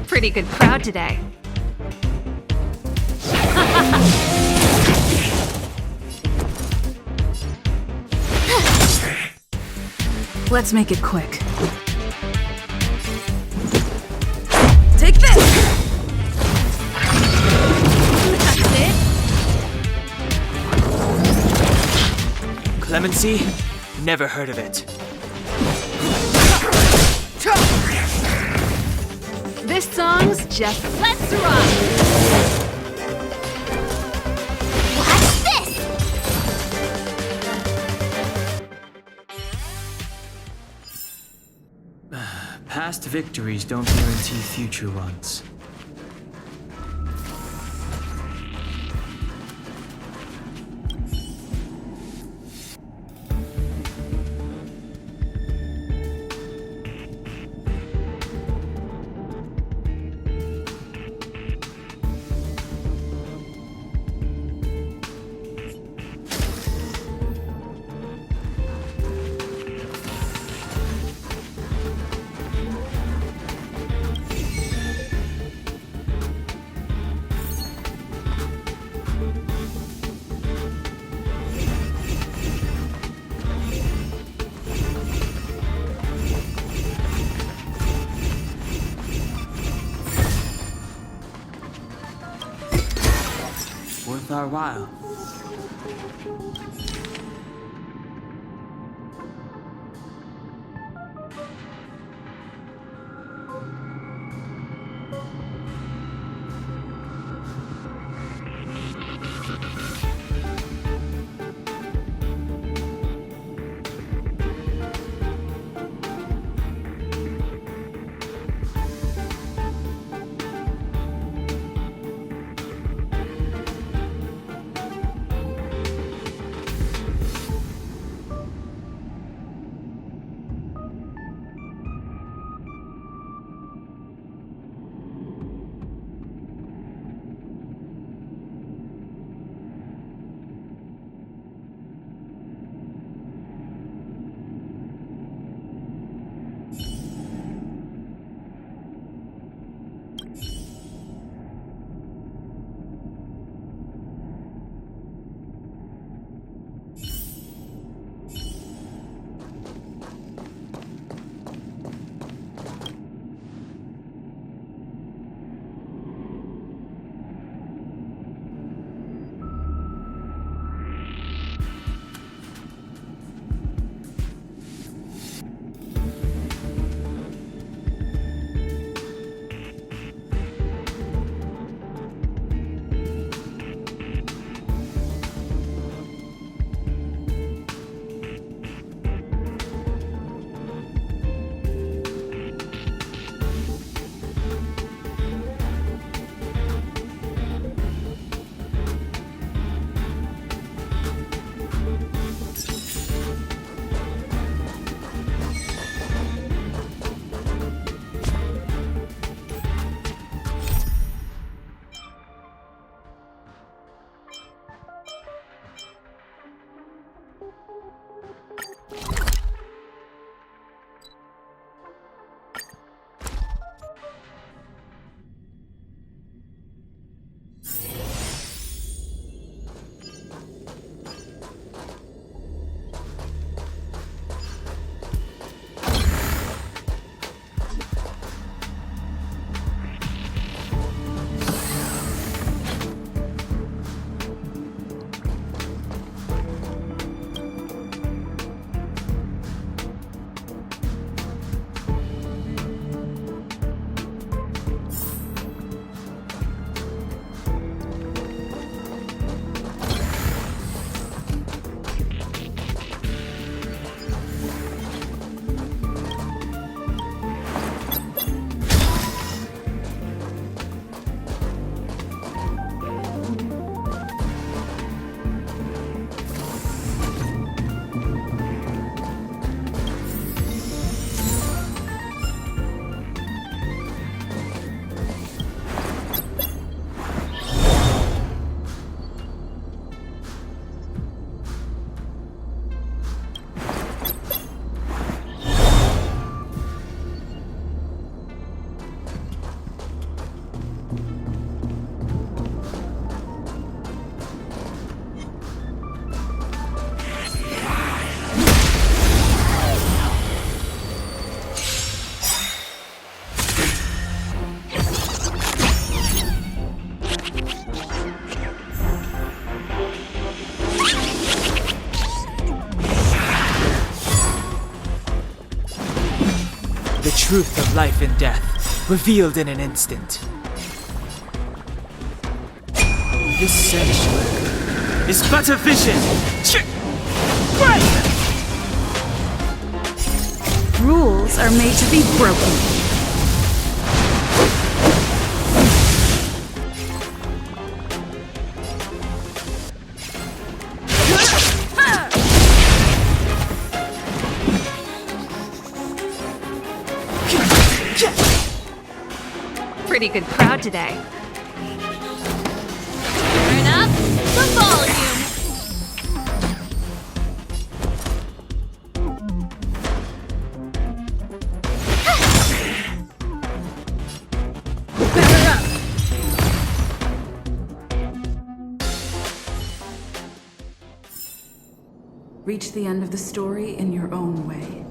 Pretty good crowd today. Let's make it quick. Take this! That's it? Clemency? Never heard of it. This song's just let's rock! What's this? Past victories don't guarantee future ones. our while. The truth of life and death, revealed in an instant. This sanctuary is but a vision! Rules are made to be broken. Pretty good crowd today. Turn up the volume. Reach the end of the story in your own way.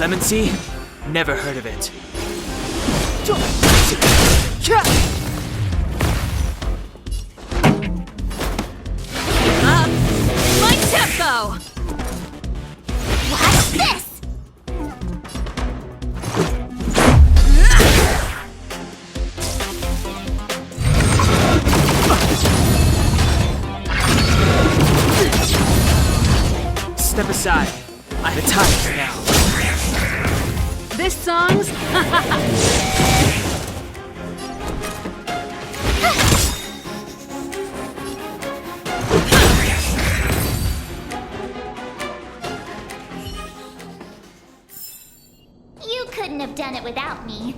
Clemency? Never heard of it. Up! My tempo! What's this? Step aside. I'm the time now. This song's You couldn't have done it without me.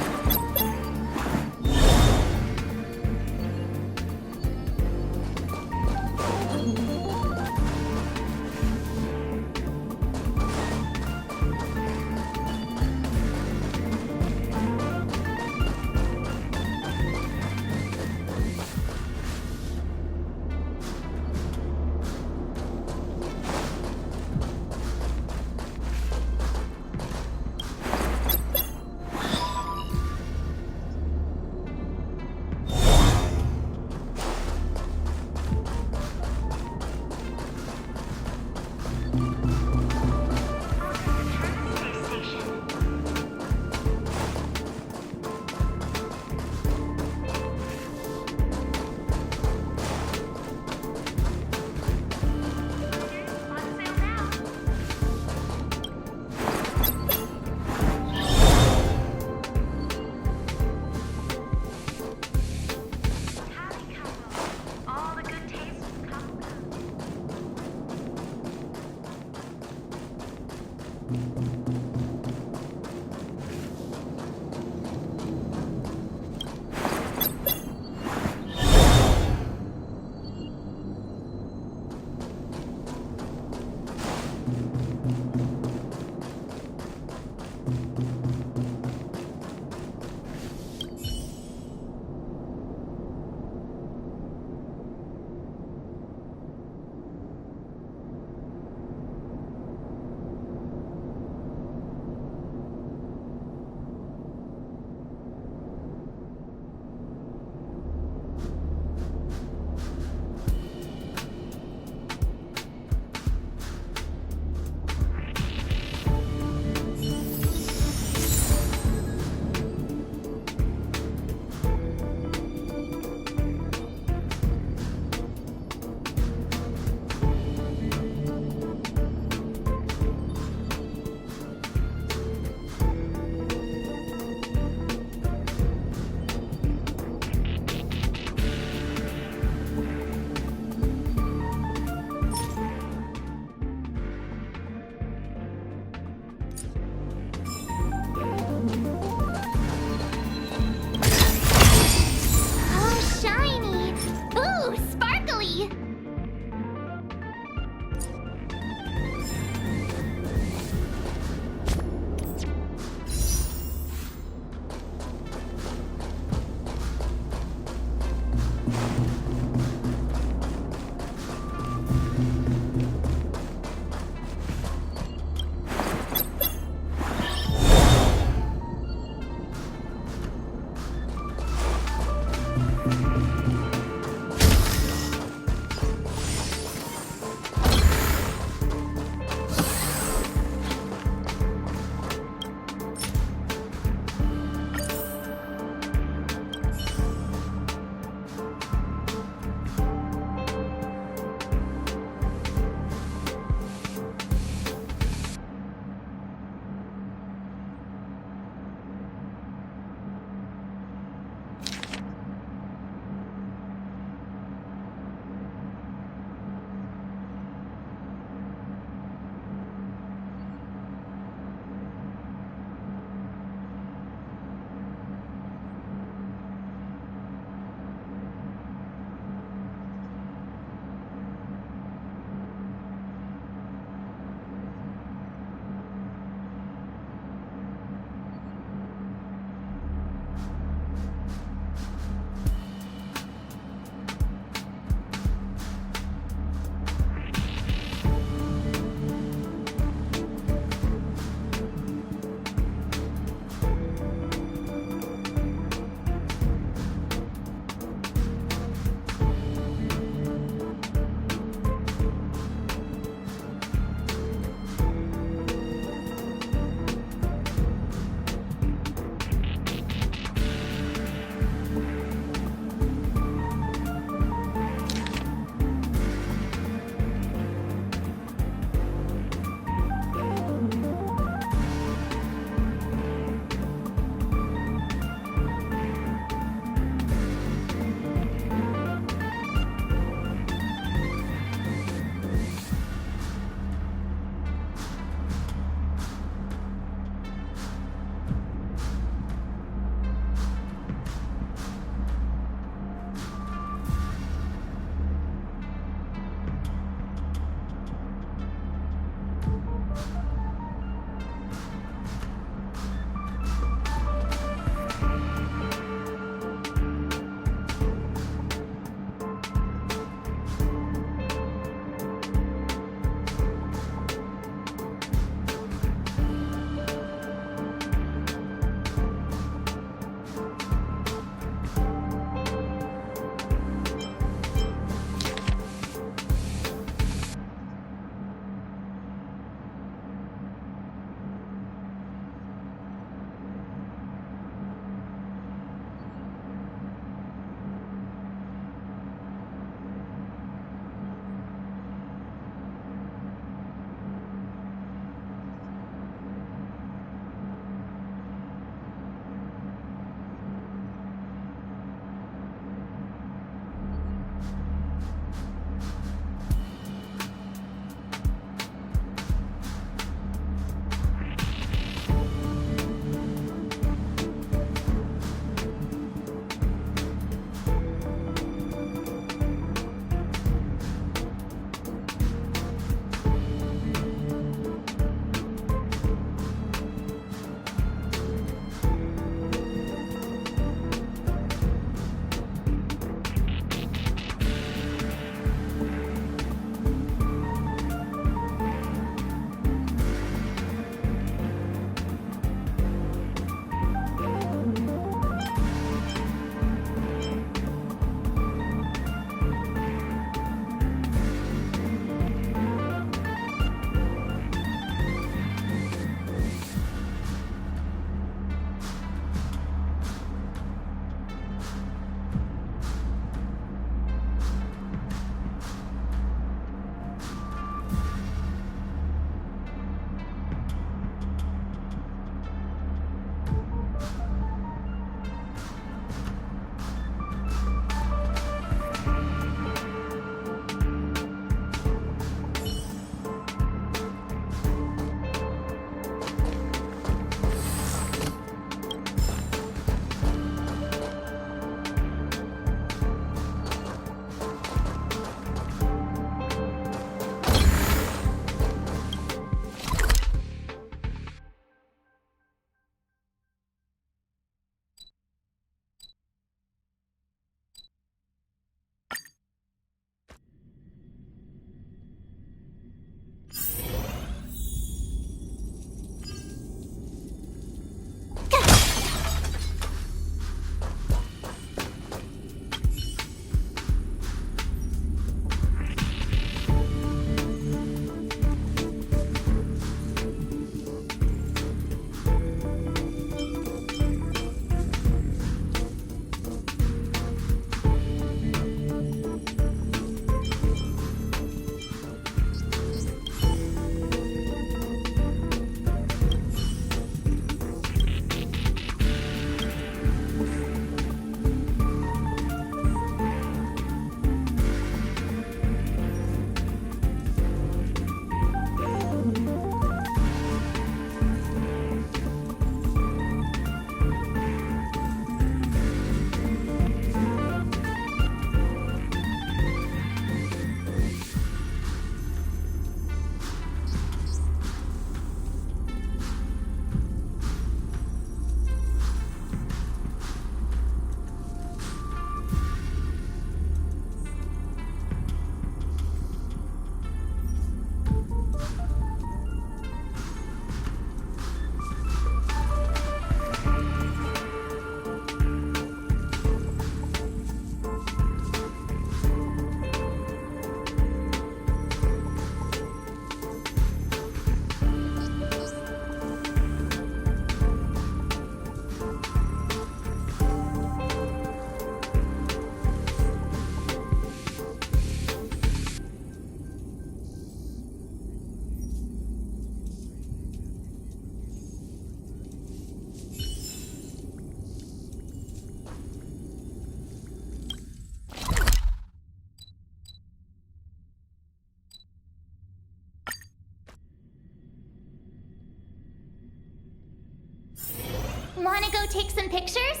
Wanna go take some pictures?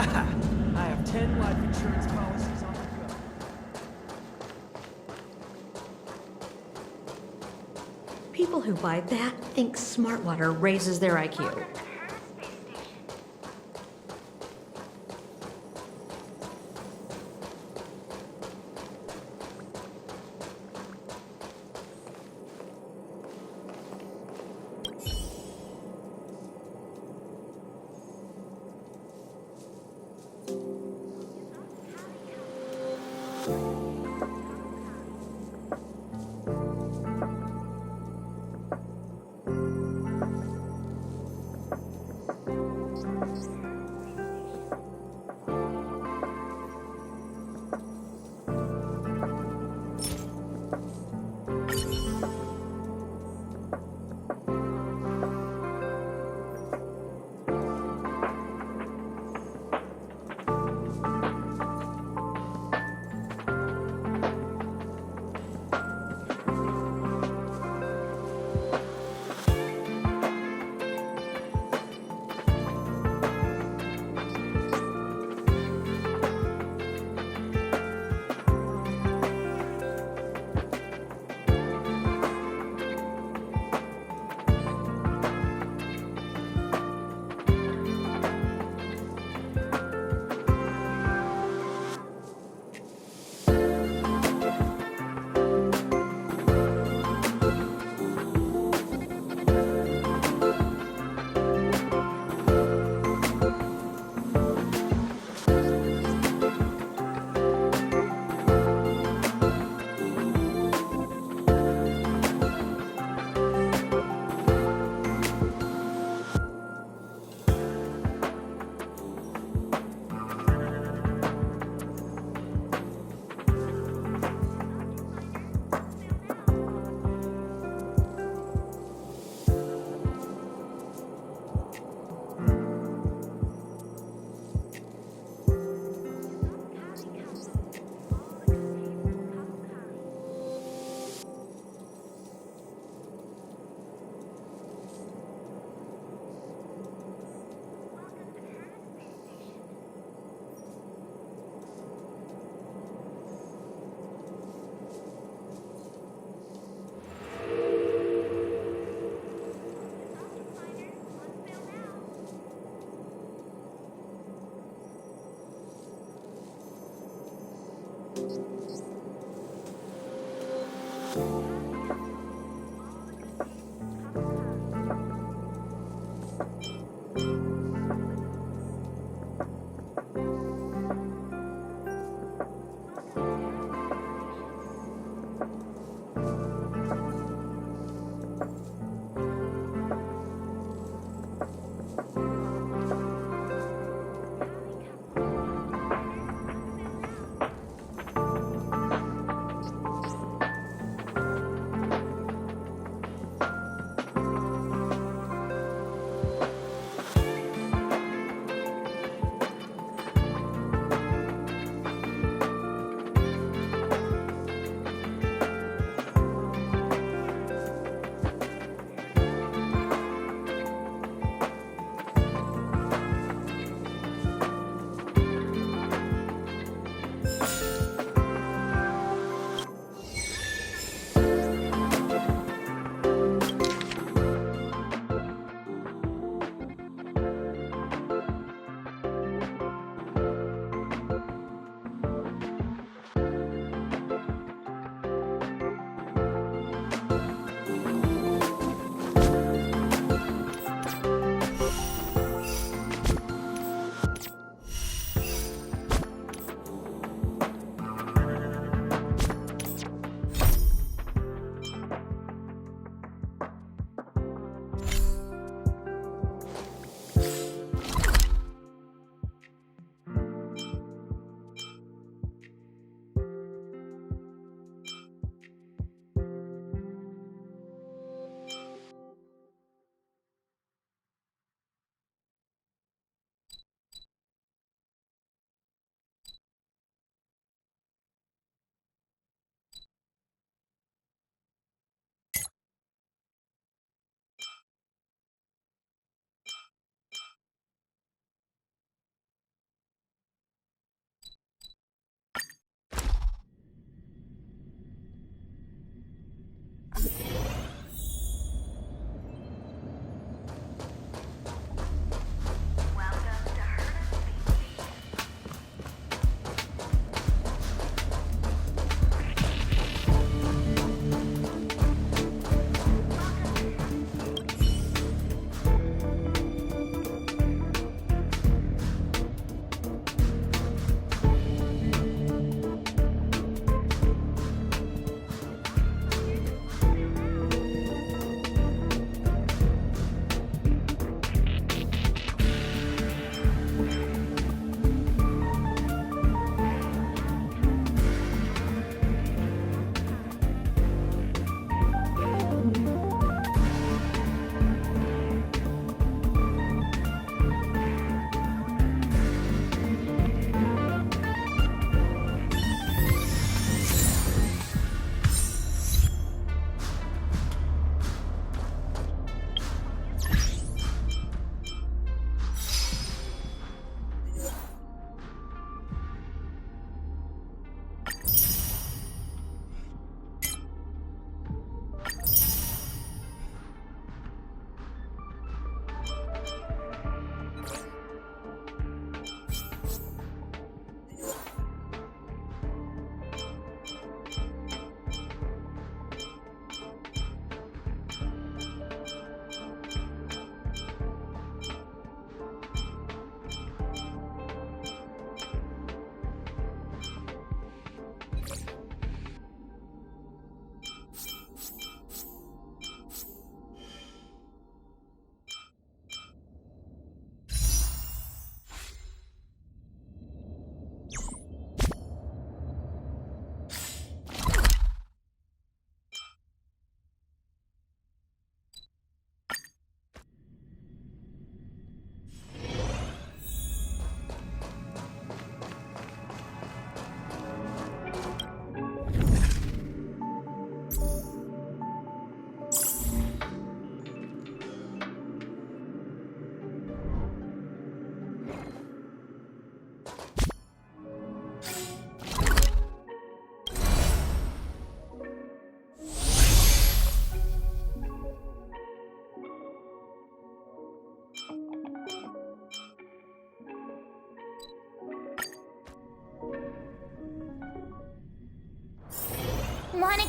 I have 10 life insurance policies on the go. People who buy that think smart water raises their IQ.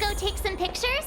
go take some pictures?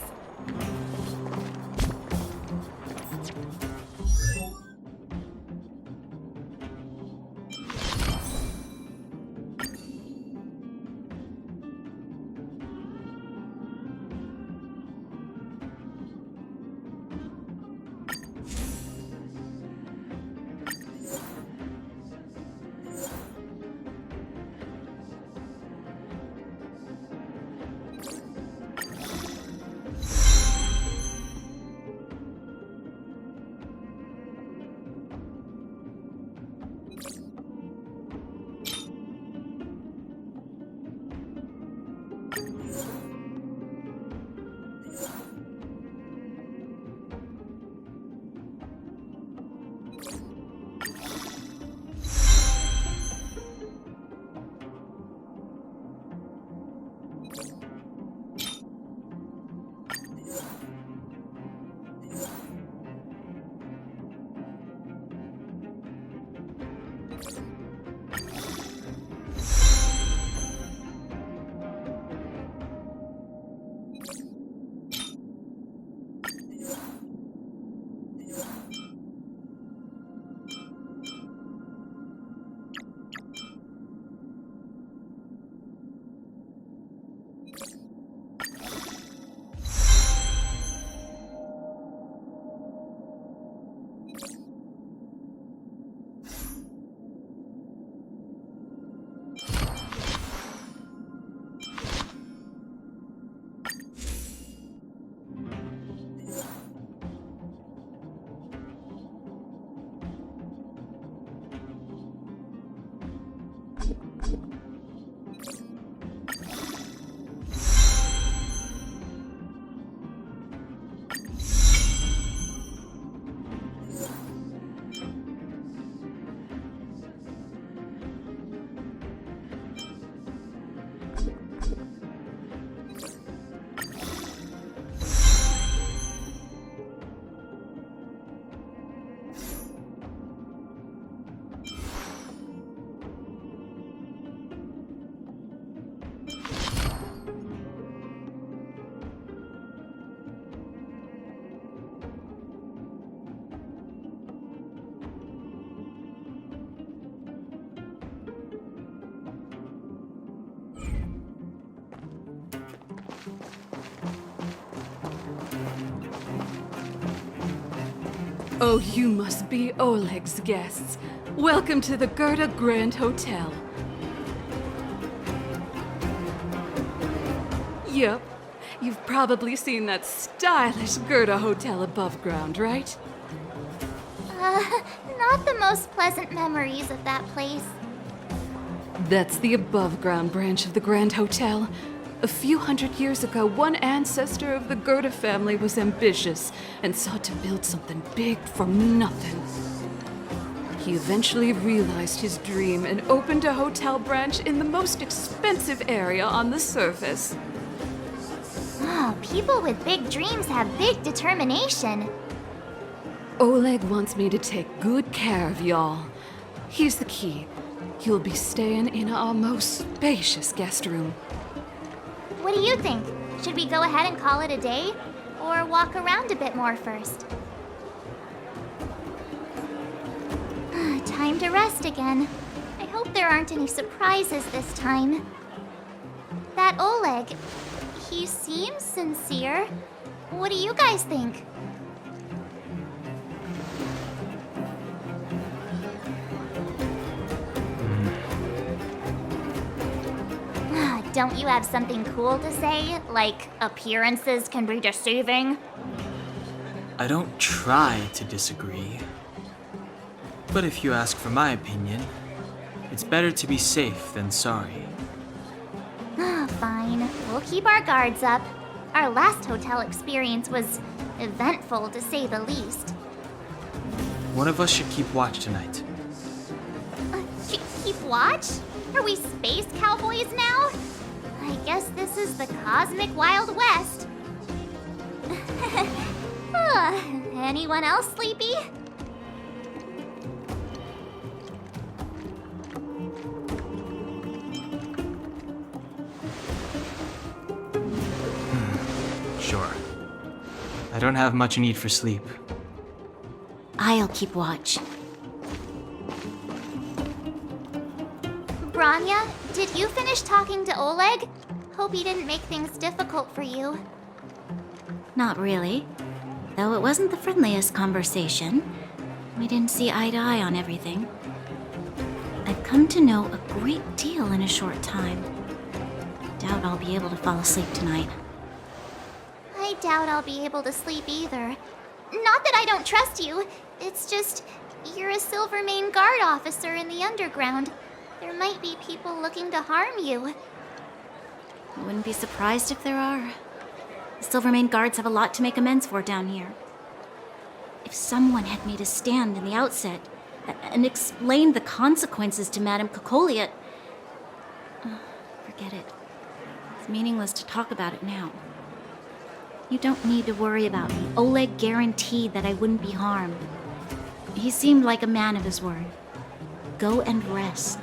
Oh, you must be Oleg's guests. Welcome to the Gerda Grand Hotel. Yep, you've probably seen that stylish Gerda Hotel above ground, right? Not the most pleasant memories of that place. That's the above-ground branch of the Grand Hotel. A few hundred years ago, one ancestor of the Gerda family was ambitious and sought to build something big from nothing. He eventually realized his dream and opened a hotel branch in the most expensive area on the surface. Oh, people with big dreams have big determination. Oleg wants me to take good care of y'all. Here's the key. You'll be staying in our most spacious guest room. What do you think? Should we go ahead and call it a day? Or walk around a bit more first? Time to rest again. I hope there aren't any surprises this time. That Oleg, he seems sincere. What do you guys think? Don't you have something cool to say? Like, appearances can be deceiving? I don't try to disagree. But if you ask for my opinion, it's better to be safe than sorry. Fine. We'll keep our guards up. Our last hotel experience was eventful, to say the least. One of us should keep watch tonight. Keep watch? Are we space cowboys now? I guess this is the cosmic Wild West. Anyone else sleepy? don't have much need for sleep. I'll keep watch. Branya, did you finish talking to Oleg? Hope he didn't make things difficult for you. Not really. Though it wasn't the friendliest conversation. We didn't see eye to eye on everything. I've come to know a great deal in a short time. Doubt I'll be able to fall asleep tonight. I doubt I'll be able to sleep either. Not that I don't trust you. It's just, you're a Silvermane Guard officer in the underground. There might be people looking to harm you. I wouldn't be surprised if there are. The Silvermane Guards have a lot to make amends for down here. If someone had made a stand in the outset and explained the consequences to Madame Cocolia... forget it. It's meaningless to talk about it now. You don't need to worry about me. Oleg guaranteed that I wouldn't be harmed. He seemed like a man of his word. Go and rest.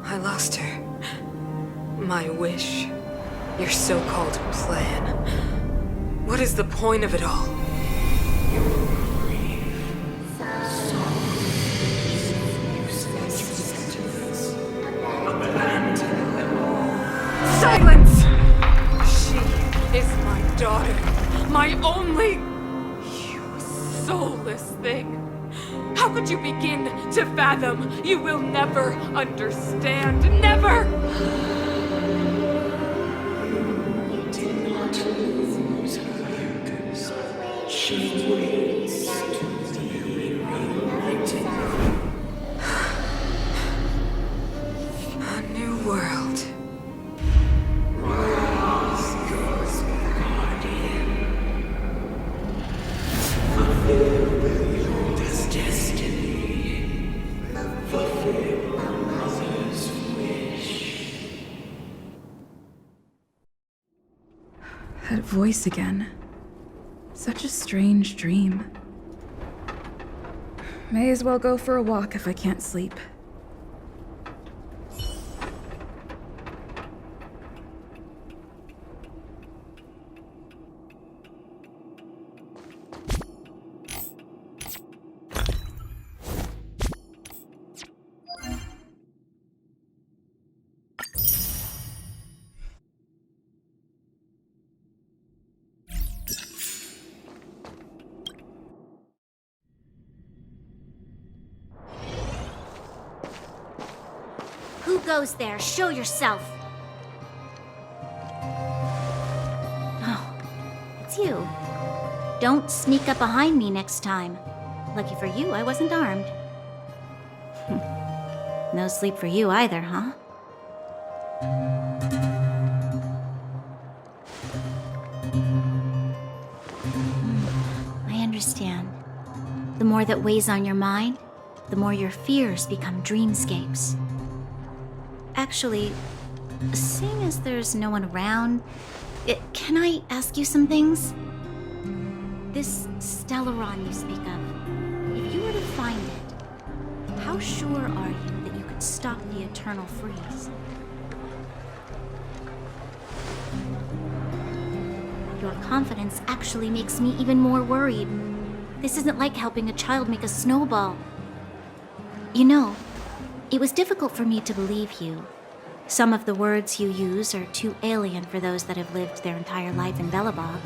I lost her. My wish. Your so-called plan. What is the point of it all? Silence! She is my daughter. My only... You soulless thing. How could you begin to fathom? You will never understand. Never! You did not lose her. She waits to be reunited. A new world. Rise, Ghost Guardian. Fulfill your destiny. Fulfill a mother's wish. That voice again. Such a strange dream. May as well go for a walk if I can't sleep. Who goes there? Show yourself. Oh, it's you. Don't sneak up behind me next time. Lucky for you, I wasn't armed. No sleep for you either, huh? I understand. The more that weighs on your mind, the more your fears become dreamscapes. Actually, seeing as there's no one around, can I ask you some things? This Stellaron you speak of, if you were to find it, how sure are you that you could stop the eternal freeze? Your confidence actually makes me even more worried. This isn't like helping a child make a snowball. You know, it was difficult for me to believe you. Some of the words you use are too alien for those that have lived their entire life in Belobog.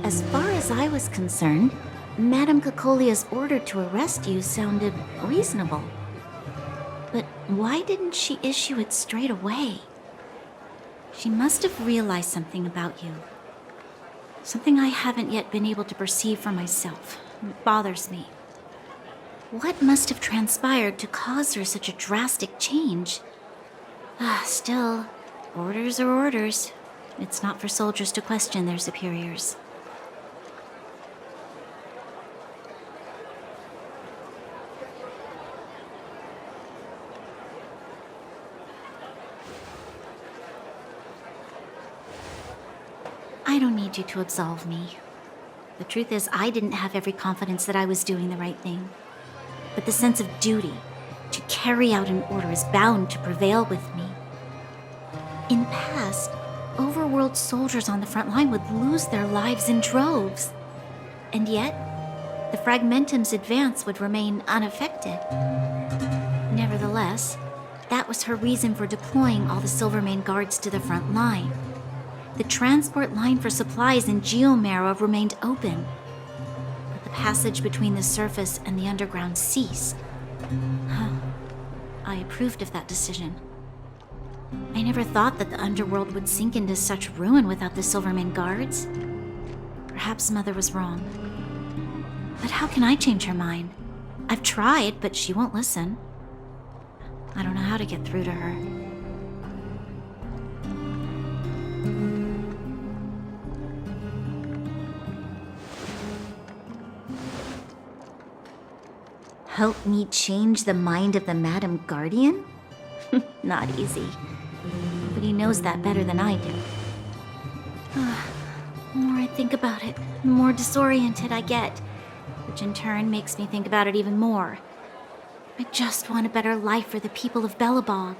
As far as I was concerned, Madame Cocolia's order to arrest you sounded reasonable. But why didn't she issue it straight away? She must have realized something about you. Something I haven't yet been able to perceive for myself. It bothers me. What must have transpired to cause her such a drastic change? Still, orders are orders. It's not for soldiers to question their superiors. I don't need you to absolve me. The truth is, I didn't have every confidence that I was doing the right thing. But the sense of duty to carry out an order is bound to prevail with me. In the past, overworld soldiers on the front line would lose their lives in droves. And yet, the Fragmentum's advance would remain unaffected. Nevertheless, that was her reason for deploying all the Silvermane guards to the front line. The transport line for supplies in Geomera remained open, but the passage between the surface and the underground ceased. I approved of that decision. I never thought that the underworld would sink into such ruin without the Silvermane guards. Perhaps Mother was wrong. But how can I change her mind? I've tried, but she won't listen. I don't know how to get through to her. Help me change the mind of the Madam Guardian? Not easy. But he knows that better than I do. The more I think about it, the more disoriented I get, which in turn makes me think about it even more. I just want a better life for the people of Bellabog.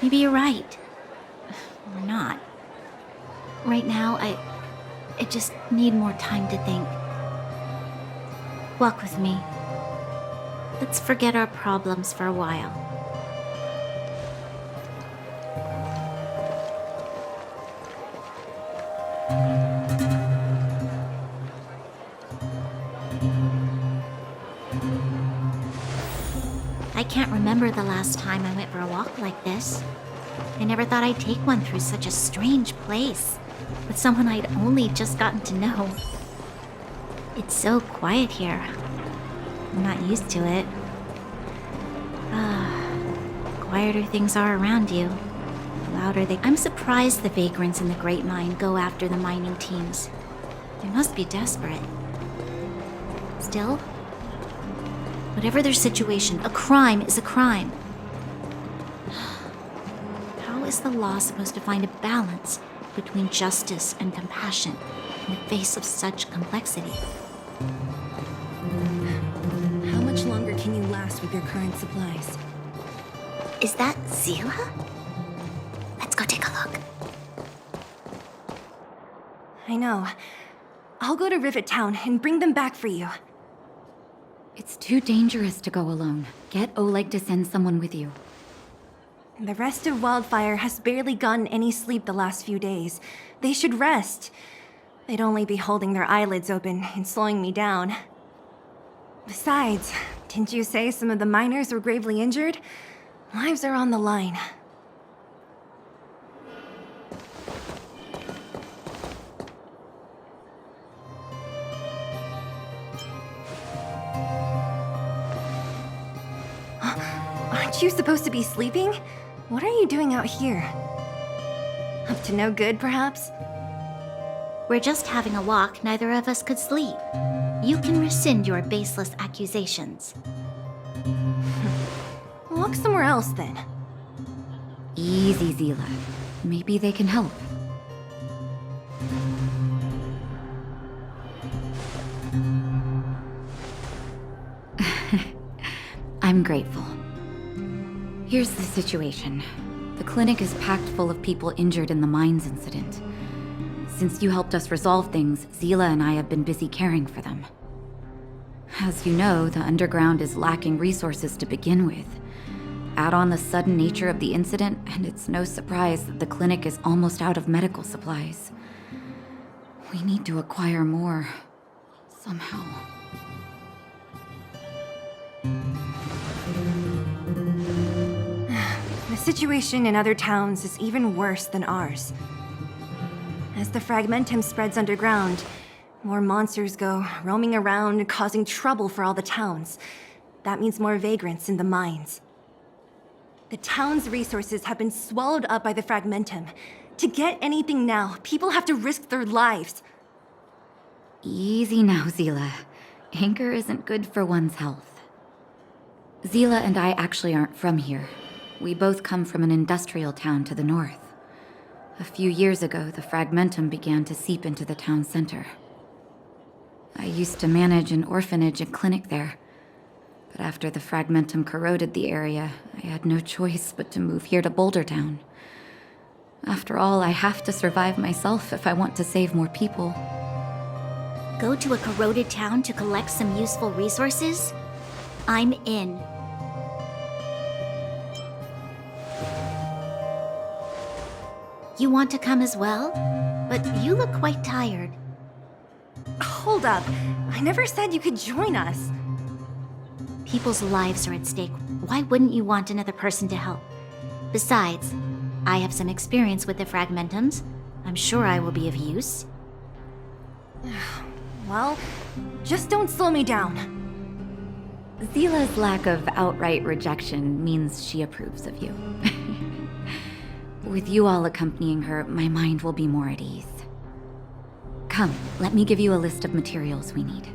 Maybe you're right. Or not. Right now, I just need more time to think. Walk with me. Let's forget our problems for a while. I can't remember the last time I went for a walk like this. I never thought I'd take one through such a strange place, with someone I'd only just gotten to know. It's so quiet here. I'm not used to it. Quieter things are around you, the louder they... I'm surprised the vagrants in the Great Mine go after the mining teams. They must be desperate. Still, whatever their situation, a crime is a crime. How is the law supposed to find a balance between justice and compassion in the face of such complexity? How much longer can you last with your current supplies? Is that Zila? Let's go take a look. I know. I'll go to Rivet Town and bring them back for you. It's too dangerous to go alone. Get Oleg to send someone with you. The rest of Wildfire has barely gotten any sleep the last few days. They should rest. They'd only be holding their eyelids open and slowing me down. Besides, didn't you say some of the miners were gravely injured? Lives are on the line. Aren't you supposed to be sleeping? What are you doing out here? Up to no good, perhaps? We're just having a walk. Neither of us could sleep. You can rescind your baseless accusations. Walk somewhere else, then. Easy, Zila. Maybe they can help. I'm grateful. Here's the situation. The clinic is packed full of people injured in the mines incident. Since you helped us resolve things, Zila and I have been busy caring for them. As you know, the underground is lacking resources to begin with. Add on the sudden nature of the incident, and it's no surprise that the clinic is almost out of medical supplies. We need to acquire more. Somehow. The situation in other towns is even worse than ours. As the fragmentum spreads underground, more monsters go roaming around, causing trouble for all the towns. That means more vagrants in the mines. The town's resources have been swallowed up by the fragmentum. To get anything now, people have to risk their lives. Easy now, Zila. Anger isn't good for one's health. Zila and I actually aren't from here. We both come from an industrial town to the north. A few years ago, the fragmentum began to seep into the town center. I used to manage an orphanage and clinic there. But after the fragmentum corroded the area, I had no choice but to move here to Boulder Town. After all, I have to survive myself if I want to save more people. Go to a corroded town to collect some useful resources? I'm in. You want to come as well? But you look quite tired. Hold up. I never said you could join us. People's lives are at stake. Why wouldn't you want another person to help? Besides, I have some experience with the fragmentums. I'm sure I will be of use. Well, just don't slow me down. Zila's lack of outright rejection means she approves of you. With you all accompanying her, my mind will be more at ease. Come, let me give you a list of materials we need.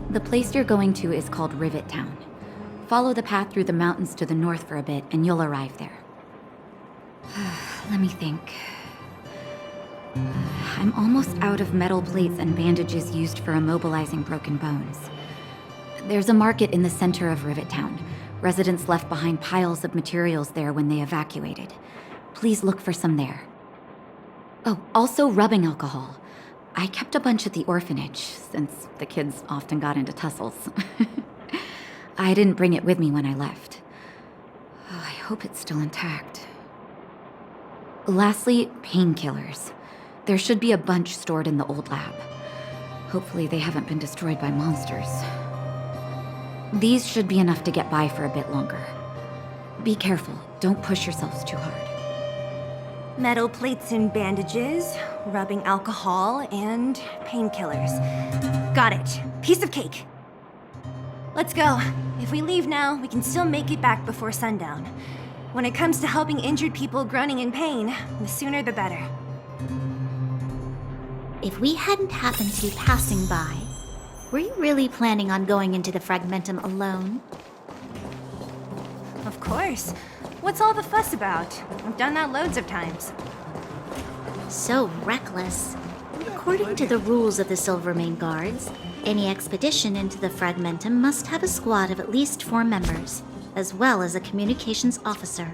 The place you're going to is called Rivet Town. Follow the path through the mountains to the north for a bit, and you'll arrive there. Let me think. I'm almost out of metal plates and bandages used for immobilizing broken bones. There's a market in the center of Rivet Town. Residents left behind piles of materials there when they evacuated. Please look for some there. Oh, also rubbing alcohol. I kept a bunch at the orphanage, since the kids often got into tussles. I didn't bring it with me when I left. I hope it's still intact. Lastly, painkillers. There should be a bunch stored in the old lab. Hopefully they haven't been destroyed by monsters. These should be enough to get by for a bit longer. Be careful, don't push yourselves too hard. Metal plates and bandages, rubbing alcohol, and painkillers. Got it. Piece of cake. Let's go. If we leave now, we can still make it back before sundown. When it comes to helping injured people groaning in pain, the sooner the better. If we hadn't happened to be passing by, were you really planning on going into the Fragmentum alone? Of course. What's all the fuss about? I've done that loads of times. So reckless. According to the rules of the Silvermane Guards, any expedition into the Fragmentum must have a squad of at least 4 members, as well as a communications officer.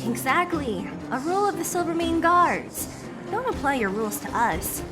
Exactly. A rule of the Silvermane Guards. Don't apply your rules to us.